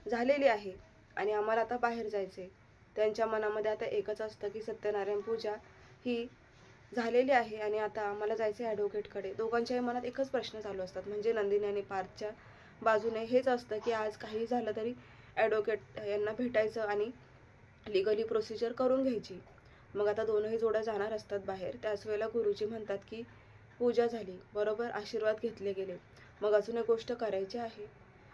झालेली आहे आणि आम्हाला आता बाहेर जायचे. त्यांच्या मनामध्ये आता एकच असतं की सत्यनारायण पूजा ही झालेली आहे आणि आता आम्हाला जायचं आहे ॲडव्होकेटकडे. दोघांच्याही मनात एकच प्रश्न चालू असतात, म्हणजे नंदिनी आणि पार्थच्या बाजूने हेच असतं की आज काही झालं तरी ॲडव्होकेट यांना भेटायचं आणि लिगली प्रोसिजर करून घ्यायची. मग आता दोनही जोड्या जाणार असतात बाहेर. त्याच वेळेला गुरुजी म्हणतात की पूजा झाली, बरोबर, आशीर्वाद घेतले गेले, मग अजून एक गोष्ट करायची आहे.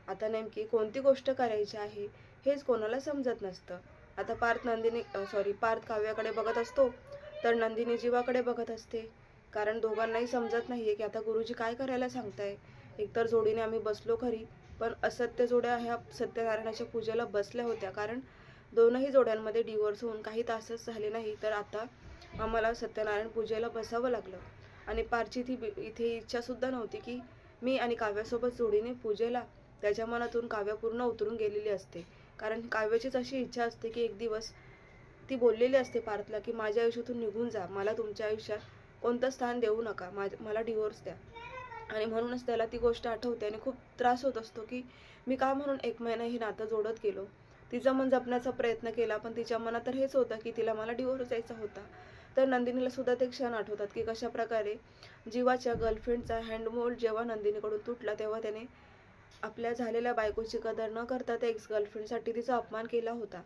आता नेमकी कोणती गोष्ट करायची आहे हेच कोणाला समजत नसतं. आता पार्थ काव्याकडे बघत असतो, तर नंदिनी जीवाकडे बघत असते. कारण दोघांनाही समजत नाहीये की आता गुरुजी काय करायला सांगताय. एकतर जोडीने आम्ही बसलो खरी, पण असत्य जोड्या ह्या सत्यनारायणाच्या पूजेला बसल्या होत्या, कारण दोनही जोड्यांमध्ये डिवोर्स होऊन काही तासच झाले नाही, तर आता आम्हाला सत्यनारायण पूजेला बसावं लागलं. आणि पारची इथे इच्छा सुद्धा नव्हती की मी आणि काव्यासोबत जोडीने पूजेला. त्याच्या मनातून काव्य पूर्ण उतरून गेलेली असते, कारण काव्याचीच अशी इच्छा असते की एक दिवस ती बोललेली असते पार्थला की माझ्या आयुष्यातून निघून जा, मला तुमच्या आयुष्यात कोणतं स्थान देऊ नका, मला डिवोर्स द्या. आणि म्हणूनच त्याला ती गोष्ट आठवते आणि खूप त्रास होत असतो की मी का म्हणून 1 महिना हे नातं जोडत गेलो. तिचं मन जपण्याचा प्रयत्न केला, पण तिच्या मनात तर हेच होतं की तिला मला डिवोर्स द्यायचा होता. तर नंदिनीला सुद्धा ते क्षण आठवतात की कशा प्रकारे जीवाच्या गर्लफ्रेंडचा हँडमोल्ड जेव्हा नंदिनीकडून तुटला, तेव्हा त्याने आपल्या झालेल्या बायकोची कदर न करता त्या एक्स गर्लफ्रेंडसाठी तिचा अपमान केला होता.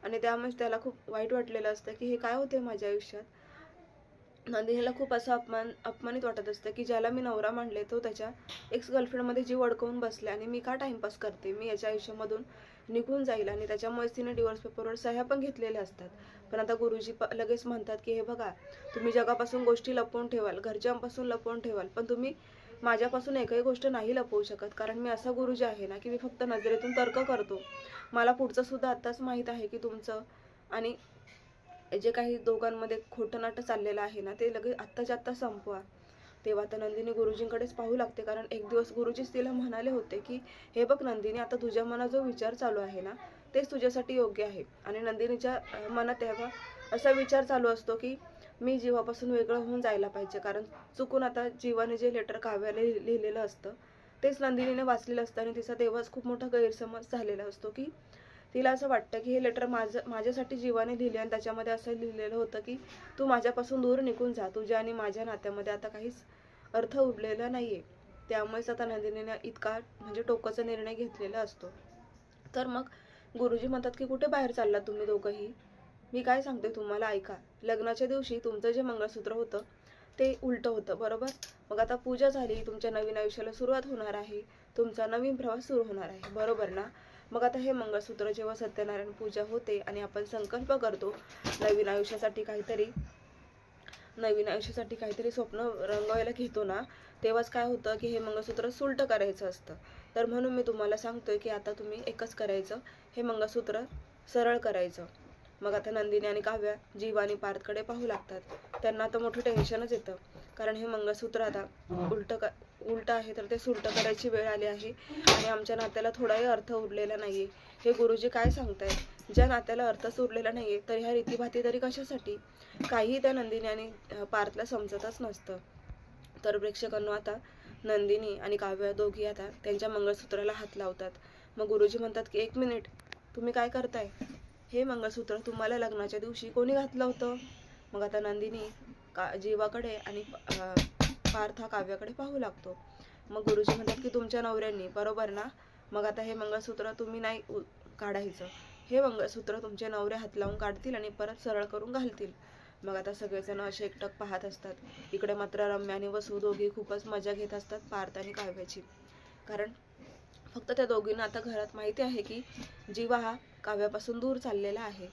आणि त्यामुळे त्याला खूप वाईट वाटलेलं असतं की हे काय होते माझ्या आयुष्यात. नंदिनीला खूप असं अपमानित वाटत असतं की ज्याला मी नवरा मानले तो त्याच्या एक्स गर्लफ्रेंडमध्ये जीव अडकवून बसला आणि मी का टाइमपास करते, मी याच्या आयुष्यामधून निघून जाईल. आणि त्याच्यामुळेच तिने डिवोर्स पेपरवर सह्या पण घेतलेल्या असतात. पण आता गुरुजी लगेच म्हणतात की हे बघा, तुम्ही जगापासून गोष्टी लपवून ठेवाल, घरच्यांपासून लपवून ठेवाल, पण तुम्ही माझ्यापासून एकही गोष्ट नाही लपवू शकत, कारण मी असा गुरुजी आहे ना की मी फक्त नजरेतून तर्क करतो. मला पुढचं सुद्धा आत्ताच माहीत आहे की तुमचं आणि जे काही दोघांमध्ये खोटं नाटं चाललेलं आहे ना, ते लगेच आत्ताच्या आत्ता संपवा. तेव्हा तर नंदिनी गुरुजींकडेच पाहू लागते, कारण एक दिवस गुरुजीच तिला म्हणाले होते की हे बघ नंदिनी, आता तुझ्या मनात जो विचार चालू आहे ना, तेच तुझ्यासाठी योग्य आहे. आणि नंदिनीच्या मनात तेव्हा असा विचार चालू असतो की मी जीवापासून वेगळं होऊन जायला पाहिजे, कारण चुकून आता जीवाने जे लेटर काव्याला लिहिलेलं असतं तेच नंदिनीने वाचलेलं असतं आणि तिचा तेव्हाच खूप मोठा गैरसमज झालेला असतो की तिला असं वाटतं की हे लेटर माझ्यासाठी जीवाने लिहिले आणि त्याच्यामध्ये असं लिहिलेलं होतं की तू माझ्यापासून दूर निघून जा, तुझ्या आणि माझ्या नात्यामध्ये आता काहीच अर्थ उरलेला नाहीये. त्यामुळेच आता नंदिनीने इतका म्हणजे टोकाचा निर्णय घेतलेला असतो. तर मग गुरुजी म्हणतात की कुठे बाहेर चाललात तुम्ही दोघंही, मी काय सांगते तुम्हाला ऐका. लग्नाच्या दिवशी तुमचं जे मंगळसूत्र होतं ते उलटं होतं, बरोबर. मग आता पूजा झाली, तुमच्या नवीन आयुष्याला सुरुवात होणार आहे, तुमचा नवीन प्रवास सुरू होणार आहे, बरोबर ना. मग आता हे मंगळसूत्र जेव्हा सत्यनारायण पूजा होते आणि आपण संकल्प करतो नवीन आयुष्यासाठी काहीतरी स्वप्न रंगवायला घेतो ना, तेव्हाच काय होतं की हे मंगळसूत्र सुलट करायचं असतं. तर म्हणून मी तुम्हाला सांगतोय की आता तुम्ही एकच करायचं, हे मंगळसूत्र सरळ करायचं. मग आता नंदिनी आणि काव्या जीवा आणि पार्थकडे पाहू लागतात. त्यांना आता मोठं टेन्शनच येतं, कारण हे मंगळसूत्र आता उलट आहे, तर ते सुलट करायची वेळ आली आहे आणि आमच्या नात्याला थोडाही अर्थ उरलेला नाहीये. हे गुरुजी काय सांगतायत, ज्या नात्याला अर्थच उरलेला नाहीये तर ह्या रीतीभाती तरी कशासाठी. काही त्या नंदिनी आणि पार्थला समजतच नसतं. तर प्रेक्षकांनो, आता नंदिनी आणि काव्य दोघी आता त्यांच्या मंगळसूत्राला हात लावतात. मग गुरुजी म्हणतात की 1 मिनिट, तुम्ही काय करताय, हे मंगळसूत्र तुम्हाला लग्नाच्या दिवशी कोणी घातलं होतं. मग आता नंदिनी जीवाकडे आणि पार्थ हा काव्याकडे पाहू लागतो. मग गुरुजी म्हणतात की तुमच्या नवऱ्यांनी, बरोबर ना. मग आता हे मंगळसूत्र तुम्ही नाही काढायचं, हे मंगळसूत्र तुमचे नवरे हात लावून काढतील आणि परत सरळ करून घालतील. मग आता सगळेजण असे एकटक पाहत असतात. इकडे मात्र रम्या आणि वसू दोघी खूपच मजा घेत असतात पार्थ आणि काव्याची, कारण फक्त त्या दोघींना आता घरात माहिती आहे की जीवा हा काव्यापासून दूर चाललेला आहे.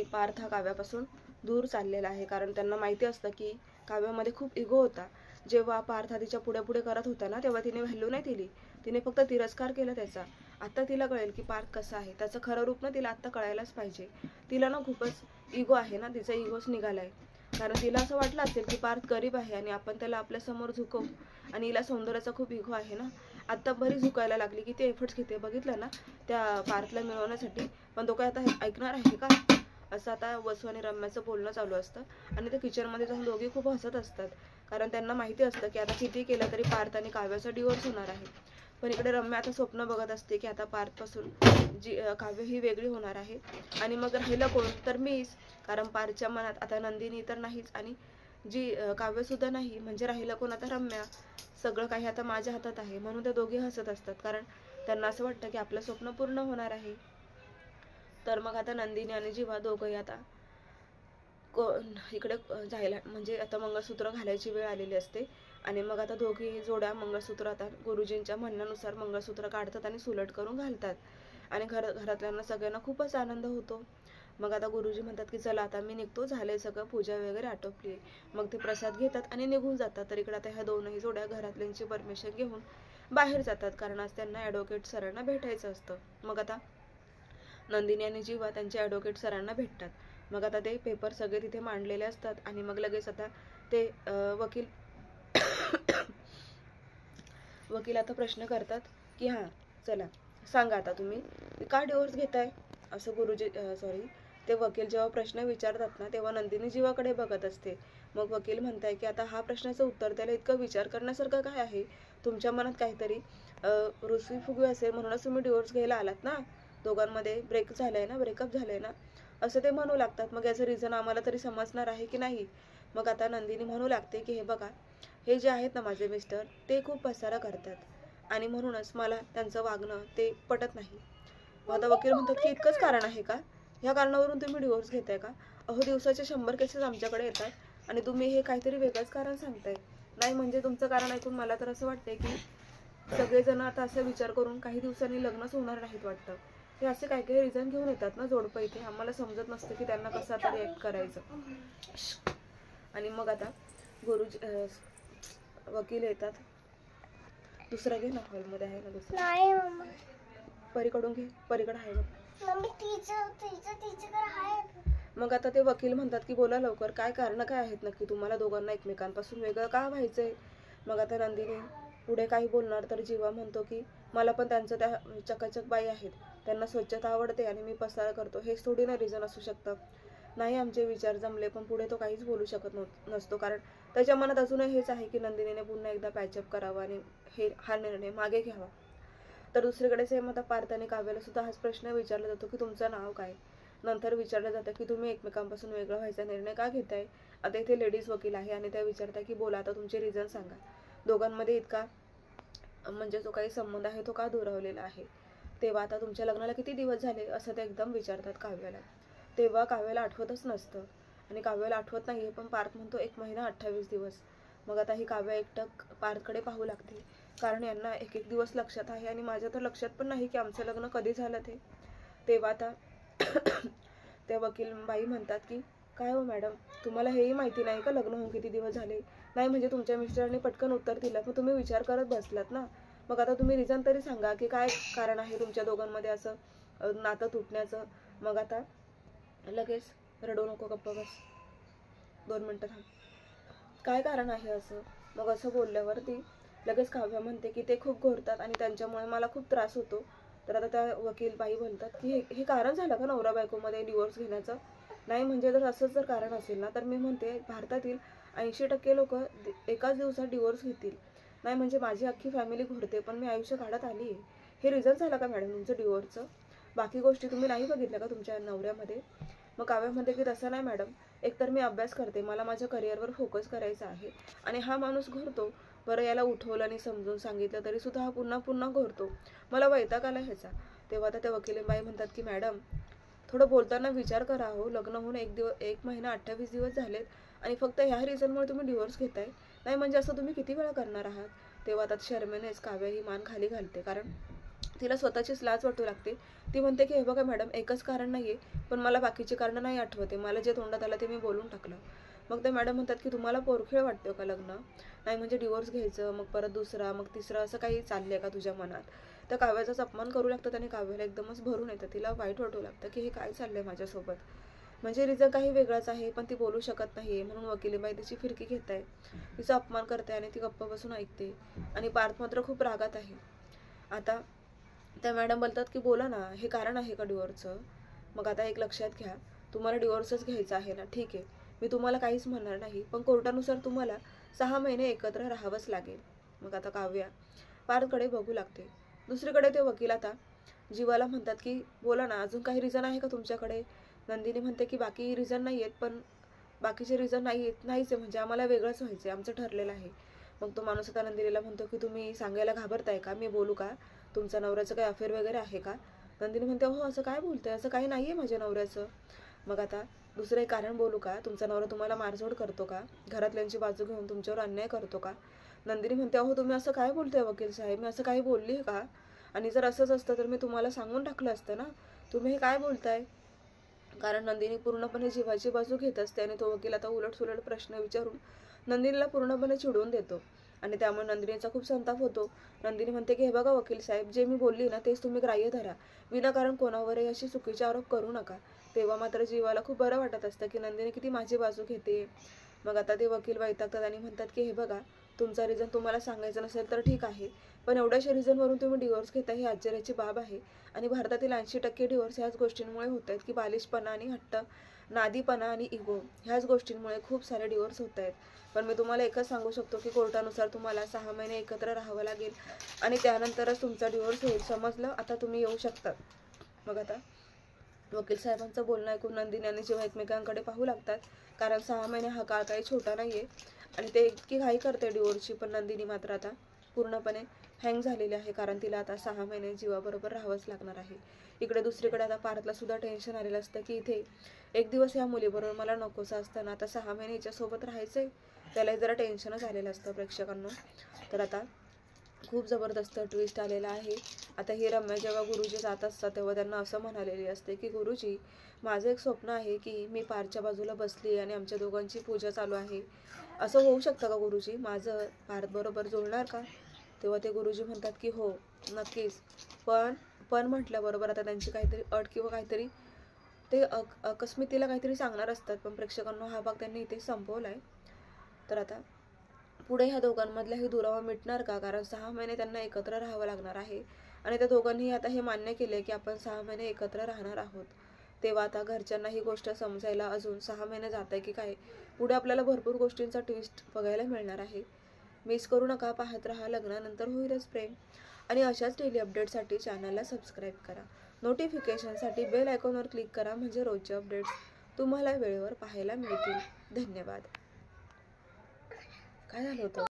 पार्थ हा काव्यापासून दूर चाललेला आहे, कारण त्यांना माहिती असतं की काव्यामध्ये खूप इगो होता. जेव्हा पार्थ तिच्या पुढे पुढे करत होता ना, तेव्हा तिने व्हॅल्यू नाही दिली, तिने फक्त तिरस्कार केला त्याचा. आता तिला कळेल की पार्थ कसा आहे, त्याचं खरं रूप ना तिला आता कळायलाच पाहिजे. तिला ना खूपच इगो आहे ना, तिचा इगोच निघालाय. कारण तिला असं वाटलं असेल की पार्थ गरीब आहे आणि आपण त्याला आपल्या समोर झुकवू, आणि हिला सौंदर्याचा खूप इगो आहे ना. आता बरी झुकायला लागली, किती एफर्ट्स घेते बघितलं ना त्या पार्थला मिळवण्यासाठी, पण तो काय आता ऐकणार आहे का. असं आता वसू आणि रम्याचं बोलणं चालू असतं. आणि ते किचनमध्ये जाऊन दोघी खूप हसत असतात, कारण त्यांना माहिती असतं की आता किती केलं तरी पार्थ आणि काव्याचा डिवोर्स होणार आहे. पण इकडे रम्या आता स्वप्न बघत असते की आता पार्थपासून काव्य ही वेगळी होणार आहे, आणि मग राहिलं कोण तर मीच. कारण पार्थच्या मनात आता नंदिनी तर नाहीच, आणि जी काव्य सुद्धा नाही, म्हणजे राहिलं कोण आता रम्या. सगळं काही आता माझ्या हातात आहे. म्हणून ते दोघे हसत असतात, कारण त्यांना असं वाटतं की आपलं स्वप्न पूर्ण होणार आहे. तर मग आता नंदिनी आणि जीवा दोघंही आता इकडे जायला, म्हणजे आता मंगळसूत्र घालायची वेळ आलेली असते. आणि मग आता दोघी जोड्या मंगळसूत्र आता गुरुजींच्या म्हणण्यानुसार मंगळसूत्र काढतात आणि सुलट करून घालतात. आणि घरातल्यांना सगळ्यांना खूपच आनंद होतो. मग आता गुरुजी म्हणतात की चला आता मी निघतो, झालंय सगळं, पूजा वगैरे आटोपली. मग ते प्रसाद घेतात आणि निघून जातात. तर इकडे आता ह्या दोनही जोड्या घरातल्यांची परमिशन घेऊन बाहेर जातात, कारण आज त्यांना ॲडव्होकेट सरांना भेटायचं असतं. मग आता नंदिनी आणि जीवा त्यांच्या ॲडव्होकेट सरांना भेटतात. मग आता ते पेपर सगळे तिथे मांडलेले असतात, आणि मग लगेच आता ते वकील आता प्रश्न करतात की हां चला सांगा आता तुम्ही का डिवोर्स घेताय, असं ते वकील जेव्हा प्रश्न विचारतात ना, तेव्हा नंदिनी जीवाकडे बघत असते. मग वकील म्हणताय की आता हा प्रश्नाचं उत्तर द्यायला इतकं विचार करण्यासारखं काय आहे, तुमच्या मनात काहीतरी रुसवी फुगवी असेल म्हणूनच तुम्ही डिवोर्स घ्यायला आलात ना, दोघांमध्ये ब्रेकअप झालंय ना, असं ते म्हणू लागतात. मग याचं रिझन आम्हाला तरी समजणार आहे की नाही. मग आता नंदिनी म्हणू लागते की हे बघा, हे जे आहेत ना माझे मिस्टर, ते खूप पसारा करतात, आणि म्हणूनच मला त्यांचं वागणं ते पटत नाही. मग आता वकील म्हणतात की इतकंच कारण आहे का, ह्या कारणावरून तुम्ही डिवोर्स घेताय का? अहो दिवसाचे 100 केसेस आमच्याकडे येतात, आणि तुम्ही हे काहीतरी वेगळंच कारण सांगताय. नाही म्हणजे तुमचं कारण ऐकून मला तर असं वाटतंय की सगळेजण आता असा विचार करून काही दिवसांनी लग्नच होणार नाहीत वाटतं. हे असे काही काही रिझन घेऊन येतात ना जोडपं इथे, आम्हाला समजत नसतं की त्यांना कसं आता रिॲक्ट करायचं. आणि मग आता वकील येतात. दुसरा घे ना, हॉलमध्ये आहे ना दुसरा, परीकडून घे, परीकडे आहे बघ. मग आता ते वकील म्हणतात की बोला लवकर, काय कारण काय आहेत नक्की, तुम्हाला दोघांना एकमेकांपासून वेगळं का व्हायचंय. मग आता नंदिनी पुढे काही बोलणार तर जीवा म्हणतो की मला पण त्यांचं त्या चकाचक बाई आहेत, त्यांना स्वच्छता आवडते आणि मी पसारा करतो, हेच थोडी ना रिझन असू शकतं. नाही आमचे विचार जमले, पण पुढे तो काहीच बोलू शकत नसतो, कारण त्याच्या मनात अजूनही हेच आहे की नंदिनीने पुन्हा एकदा पॅचअप करावा आणि हा निर्णय मागे घ्यावा. तर दुसरीकडे सेम आता पार्थ आणि काव्याला सुद्धा हाच प्रश्न विचारला जातो की तुमचं नाव काय. नंतर विचारलं जातं की तुम्ही एकमेकांपासून वेगळं व्हायचा निर्णय का घेताय. आता इथे लेडीज वकील आहे आणि त्या विचारताय की बोला आता तुमचे रिझन सांगा, दोघांमध्ये इतका म्हणजे जो काही संबंध आहे तो का दुरावलेला आहे. तेव्हा आता तुमच्या लग्नाला किती दिवस झाले असं ते एकदम विचारतात काव्याला. तेव्हा काव्याला आठवतच नसतं, आणि काव्याला आठवत नाहीये, पण पार्थ म्हणतो 1 महिना 28 दिवस. मग आता ही काव्या एकटक पार्थकडे पाहू लागते, कारण यांना एक एक दिवस लक्षात आहे, आणि माझ्या तर लक्षात पण नाही की आमचं लग्न कधी झालं ते. तेव्हा आता त्या वकील बाई म्हणतात की काय हो मॅडम, तुम्हाला हेही माहिती नाही का लग्न होऊन किती दिवस झाले. नाही म्हणजे तुमच्या मिस्टरांनी पटकन उत्तर दिलं, पण तुम्ही विचार करत बसलात ना. मग आता तुम्ही रिझन तरी सांगा की काय कारण आहे तुमच्या दोघांमध्ये असं नातं तुटण्याचं. मग आता लगेच रडू नको, गप्प बस, 2 मिनिटं थांब, काय कारण आहे असं. मग असं बोलल्यावरती लगेच काव्य म्हणते की ते खूप घोरतात आणि त्यांच्यामुळे मला खूप त्रास होतो. तर आता त्या वकील बाई म्हणतात की हे कारण झालं का नवरा बायकोमध्ये डिवोर्स घेण्याचं. नाही म्हणजे जर असंच जर कारण असेल ना, तर मी म्हणते भारतातील 80% लोक एकाच दिवसात डिवोर्स घेतील. नाही म्हणजे माझी अख्खी फॅमिली घोरते, पण मी आयुष्य काढत आली आहे. हे रिझन झालं का मॅडम तुमचं डिवोर्सचं. बाकी गोष्टी तुम्ही नाही बघितल्या का तुमच्या नवऱ्यामध्ये. मग काव्य म्हणते की तसं नाही मॅडम, एकतर मी अभ्यास करते, मला माझ्या करिअरवर फोकस करायचा आहे, आणि हा माणूस घोरतो. बरं याला उठवलं आणि समजून सांगितलं तरी सुद्धा हा पुन्हा पुन्हा घोरतो, मला वैताग आला ह्याचा. तेव्हा आता त्या वकिलीबाई म्हणतात की मॅडम थोडं बोलताना विचार करा हो, लग्न होऊन 1 महिना 28 दिवस झालेत, आणि फक्त ह्या रिझनमुळे तुम्ही डिवोर्स घेताय. नाही म्हणजे असं तुम्ही किती वेळा करणार आहात. तेव्हा आता शर्मेनेच काव्य ही मान खाली घालते, कारण तिला स्वतःचीच लाज वाटू लागते. ती म्हणते की हे बघा मॅडम, एकच कारण नाहीये, पण मला बाकीची कारणं नाही आठवते, मला जे तोंडात आलं ते मी बोलून टाकलं. मग ते मॅडम म्हणतात की तुम्हाला पोरखेळ वाटतं का लग्न. नाही म्हणजे डिवोर्स घ्यायचं, मग परत दुसरा, मग तिसरा, असं काही चाललंय का तुझ्या मनात. त्या काव्याचाच अपमान करू लागतात, आणि काव्याला एकदमच भरून येतं, तिला वाईट वाटू लागतं की हे काय चाललंय माझ्यासोबत. म्हणजे रिझन काही वेगळाच आहे, पण ती बोलू शकत नाहीये, म्हणून वकिलीबाई तिची फिरकी घेत आहे, तिचा अपमान करते, आणि ती गप्प बसून ऐकते. आणि पार्थ मात्र खूप रागात आहे. आता त्या मॅडम बोलतात की बोला ना, हे कारण आहे का डिवोर्सचं. मग आता एक लक्षात घ्या, तुम्हाला डिवोर्सच घ्यायचा आहे ना, ठीक आहे, मी तुम्हाला काहीच म्हणणार नाही, पण कोर्टानुसार तुम्हाला 6 महिने एकत्र राहावंच लागेल. मग आता काव्या पार्थकडे बघू लागते. दुसरीकडे ते वकील आता जीवाला म्हणतात की बोला ना, अजून काही रिझन आहे का तुमच्याकडे? नंदिनी म्हणते की बाकी रिझन नाही आहेत, पण बाकीचे रिझन नाहीच आहे, म्हणजे आम्हाला वेगळंच व्हायचं आहे, आमचं ठरलेलं आहे. मग तो माणूस आता नंदिनीला म्हणतो की तुम्ही सांगायला घाबरताय का? मी बोलू का? तुमच्या नवऱ्याचं काही अफेअर वगैरे आहे का? नंदिनी म्हणते हो, असं काय बोलतंय, असं काही नाही आहे माझ्या नवऱ्याचं. मग आता दुसरं एक कारण बोलू का? तुमचा नवरा तुम्हाला मारझोड करतो का? घरातल्यांची बाजू घेऊन तुमच्यावर अन्याय करतो का? नंदिनी म्हणते अहो, तुम्ही असं काय बोलताय वकील साहेब, मी असं काही बोलली आहे का? आणि जर असंच असतं तर मी तुम्हाला सांगून टाकलं असतं ना, तुम्ही हे काय बोलताय? कारण नंदिनी पूर्णपणे जीवाची बाजू घेत असते आणि तो वकील आता उलटसुलट प्रश्न विचारून नंदिनीला पूर्णपणे चिडवून देतो आणि त्यामुळे नंदिनीचा खूप संताप होतो. नंदिनी म्हणते की हे बघा वकील साहेब, जे मी बोलली ना तेच तुम्ही ग्राह्य धरा, विनाकारण कोणावरही अशी चुकीचे आरोप करू नका. तेव्हा मात्र जीवाला खूप बरं वाटत असतं की नंदिनी किती माझी बाजू घेते. मग आता ते वकील वैतागतात आणि म्हणतात की हे बघा, तुमचा रिझन तुम्हाला सांगायचं नसेल तर ठीक आहे, पण एवढ्याशा रिझनवरून तुम्ही डिवोर्स घेता ही आश्चर्याची बाब आहे. आणि भारतातील 80% डिवोर्स ह्याच गोष्टींमुळे होत आहेत की बालिशपणा आणि हट्ट, नादीपणा आणि इगो ह्याच गोष्टींमुळे खूप सारे डिवोर्स होत आहेत. पण मी तुम्हाला एकच सांगू शकतो की कोर्टानुसार तुम्हाला 6 महिने एकत्र राहावं लागेल आणि त्यानंतरच तुमचा डिवोर्स होईल. समजलं? आता तुम्ही येऊ शकता. मग आता वकील साहेबांचं बोलणं ऐकून नंदिनी आणि जीवा एकमेकांकडे पाहू लागतात, कारण 6 महिने हा काळ काही छोटा नाहीये आणि ते इतकी घाई करते डिवोर्सची. पण नंदिनी मात्र आता पूर्णपणे हँग झालेली आहे, कारण तिला आता 6 महिने जीवाबरोबर राहावंच लागणार आहे. इकडे दुसरीकडे आता पार्थला सुद्धा टेन्शन आलेलं असतं की इथे एक दिवस या मुलीबरोबर मला नकोसं असताना आता 6 महिने हिच्यासोबत राहायचंय. त्यालाही जरा टेन्शनच आलेलं असतं प्रेक्षकांना. तर आता खूप जबरदस्त ट्विस्ट आलेला आहे. आता ही रम्या जेव्हा गुरुजी जात असतात तेव्हा त्यांना असं म्हणालेली असते की गुरुजी, माझं एक स्वप्न आहे की मी पारच्या बाजूला बसली आणि आमच्या दोघांची पूजा चालू आहे. असं होऊ शकतं का गुरुजी? माझं पार्थ बरोबर जुळणार का? तेव्हा ते गुरुजी म्हणतात की हो, नक्कीच. पण पण म्हटल्याबरोबर आता त्यांची काहीतरी अट किंवा काहीतरी ते अकस्मित काहीतरी सांगणार असतात, पण प्रेक्षकांना हा भाग त्यांनी इथे संपवलाय. तर आता पुढे ह्या दोघांमधलाही दुरावा मिटणार का? कारण 6 महिने त्यांना एकत्र राहावं लागणार आहे आणि त्या दोघांनी आता हे मान्य केले की आपण 6 महिने एकत्र राहणार आहोत. तेव्हा आता घरच्यांना ही गोष्ट समजायला अजून 6 महिने जात आहे की काय? पुढे आपल्याला भरपूर गोष्टींचा ट्विस्ट बघायला मिळणार आहे. मिस करू नका, पाहत राहा लग्नानंतर होईलच प्रेम. आणि अशाच डेली अपडेटसाठी चॅनलला सबस्क्राईब करा. नोटिफिकेशनसाठी बेल आयकॉनवर क्लिक करा, म्हणजे रोजचे अपडेट्स तुम्हाला वेळेवर पाहायला मिळतील. धन्यवाद. काय झालं होतं?